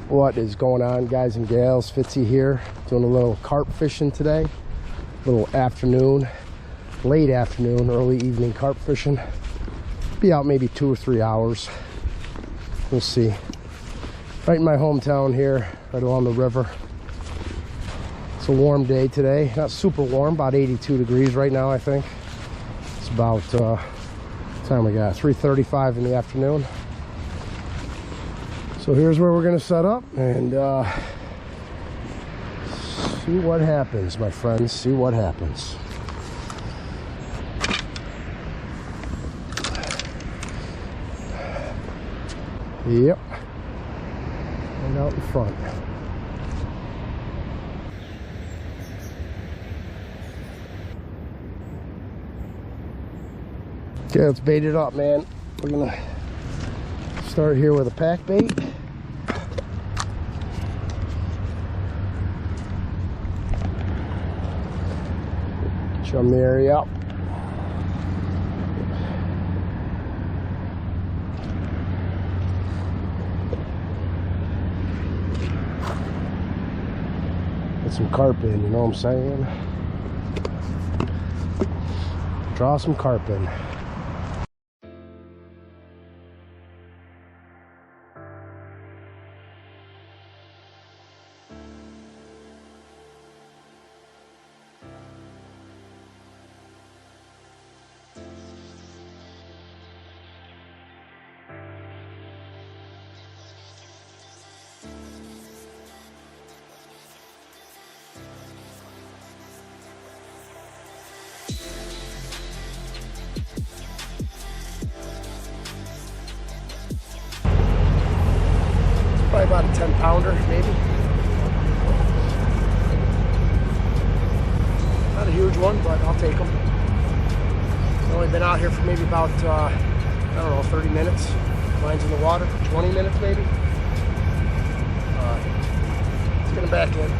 What is going on, guys and gals? Fitzy here, doing a little carp fishing today. Little afternoon, late afternoon, early evening carp fishing. Be out maybe 2 or 3 hours. We'll see. Right in my hometown here, right along the river. It's a warm day today. Not super warm, about 82 degrees right now, I think. It's about, what time we got? 3:35 in the afternoon. So here's where we're going to set up and see what happens, my friends. See what happens. Yep. And out in front. Okay, let's bait it up, man. We're going to start here with a pack bait. Chum the area up. Get some carp in, you know what I'm saying? Draw some carp in. Probably about a 10-pounder, maybe. Not a huge one, but I'll take them. I've only been out here for maybe about, I don't know, 30 minutes. Line's in the water for 20 minutes, maybe. Let's get them back in.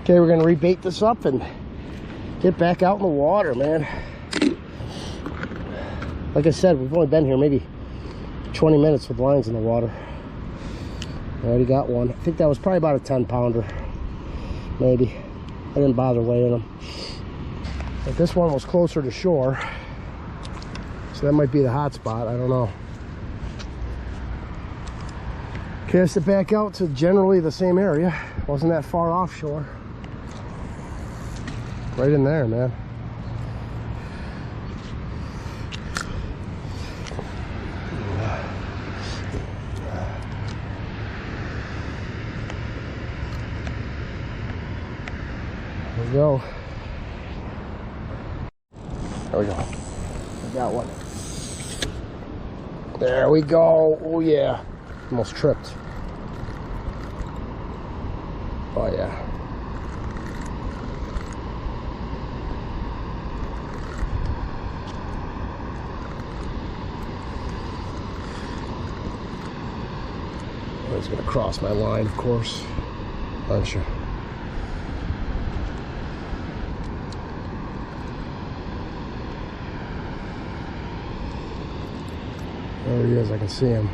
Okay, we're gonna rebait this up and get back out in the water, man. Like I said, we've only been here maybe 20 minutes with lines in the water. I already got one. I think that was probably about a 10-pounder, maybe. I didn't bother weighing them. But this one was closer to shore, so that might be the hot spot. I don't know. Cast it back out to generally the same area. Wasn't that far offshore. Right in there, man. There we go. There we go. I got one. There we go. Oh yeah. Almost tripped. Oh yeah. He's gonna cross my line, of course, aren't you? There he is, I can see him.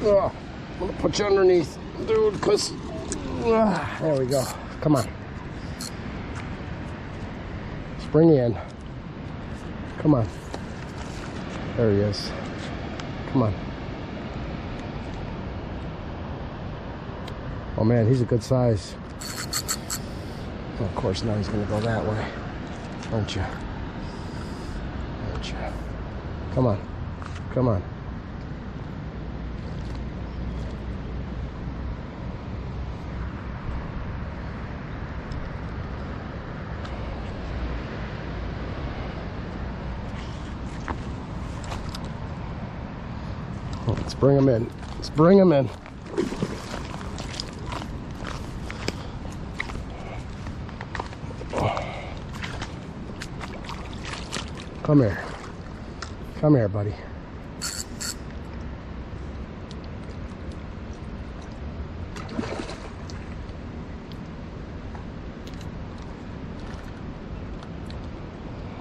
Oh, I'm gonna put you underneath, dude, because there we go. Come on. Spring in. Come on. There he is. Come on. Oh man, he's a good size. Oh, of course, now he's gonna go that way, aren't you? Aren't you? Come on. Come on. Let's bring them in. Let's bring them in. Come here. Come here, buddy.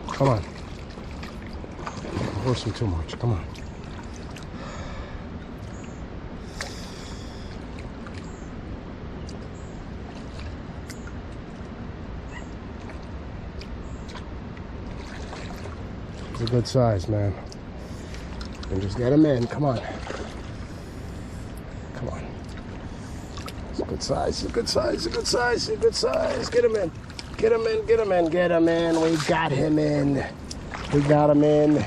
Come on. Force him too much. Come on. It's a good size, man. And just get him in. Come on. Come on. It's a good size. It's a good size. It's a good size. It's a good size. Get him in. Get him in. Get him in. Get him in. We got him in. We got him in.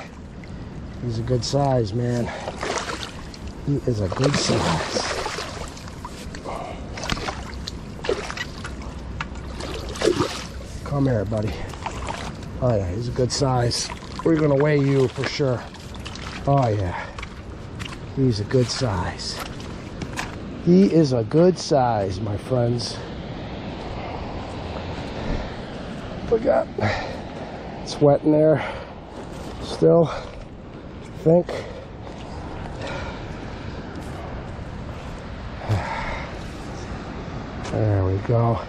He's a good size, man. He is a good size. Come here, buddy. Oh yeah, he's a good size. We're gonna weigh you for sure. Oh yeah, he's a good size. He is a good size, my friends. Forgot. It's wet in there still, I think. There we go.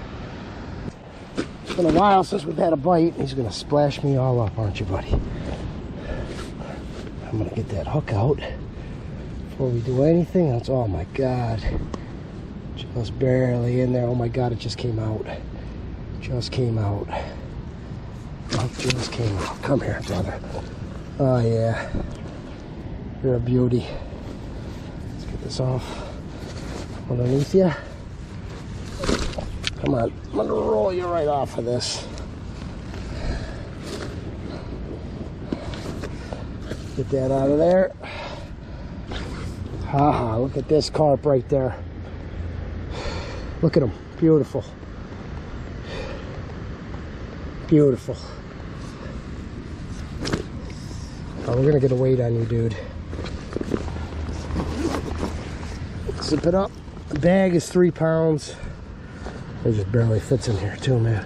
It's been a while since we've had a bite. He's gonna splash me all up, aren't you, buddy? I'm gonna get that hook out before we do anything else. Oh my God, just barely in there. Oh my God, it just came out. Just came out. Oh, just came out. Come here, brother. Oh yeah, you're a beauty. Let's get this off underneath you. Come on, I'm gonna roll you right off of this. Get that out of there. Haha, look at this carp right there. Look at him, beautiful. Beautiful. Oh, we're gonna get a weight on you, dude. Zip it up. The bag is 3 pounds. It just barely fits in here too, man.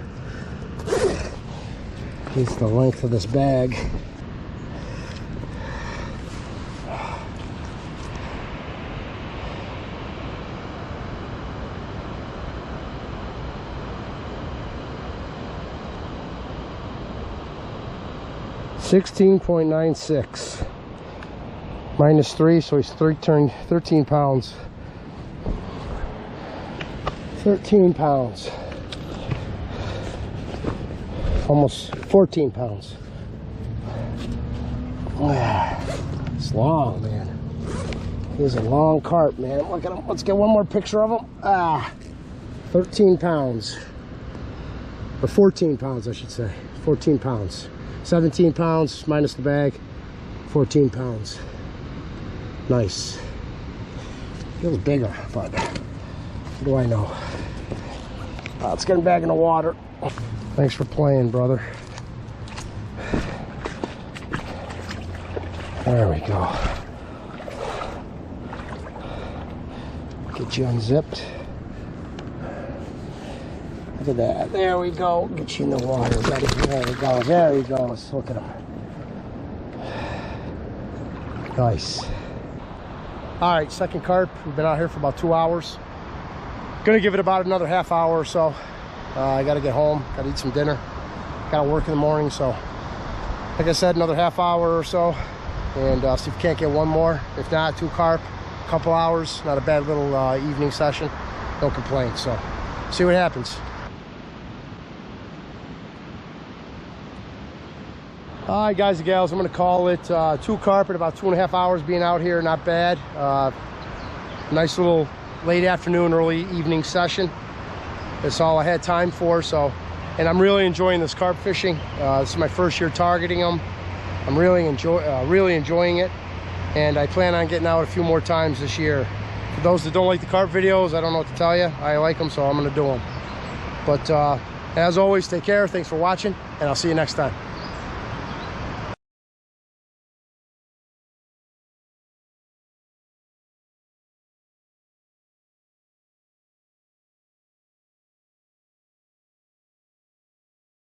It's the length of this bag. $16.96 minus 3, so he's 13 pounds. 13 pounds. Almost 14 pounds. It's long, man. He's a long carp, man. Look at him. Let's get one more picture of him. 13 pounds. Or 14 pounds, I should say. 14 pounds. 17 pounds minus the bag. 14 pounds. Nice. Feels bigger, but what do I know? Let's get him back in the water. Thanks for playing, brother. There we go. Get you unzipped. Look at that. There we go. Get you in the water, buddy. There we go. There he goes. Look at him. Nice. All right, second carp. We've been out here for about 2 hours. Gonna give it about another half hour or so. I gotta get home. Gotta eat some dinner. Gotta work in the morning. So, like I said, another half hour or so. And see if we can't get one more. If not, 2 carp. A couple hours. Not a bad little evening session. No complaints. So, see what happens. All right, guys and gals, I'm going to call it 2 carp at about 2.5 hours being out here. Not bad. Nice little late afternoon, early evening session. That's all I had time for. So, and I'm really enjoying this carp fishing. This is my first year targeting them. I'm really enjoying it, and I plan on getting out a few more times this year. For those that don't like the carp videos, I don't know what to tell you. I like them, so I'm going to do them. But as always, take care. Thanks for watching, and I'll see you next time.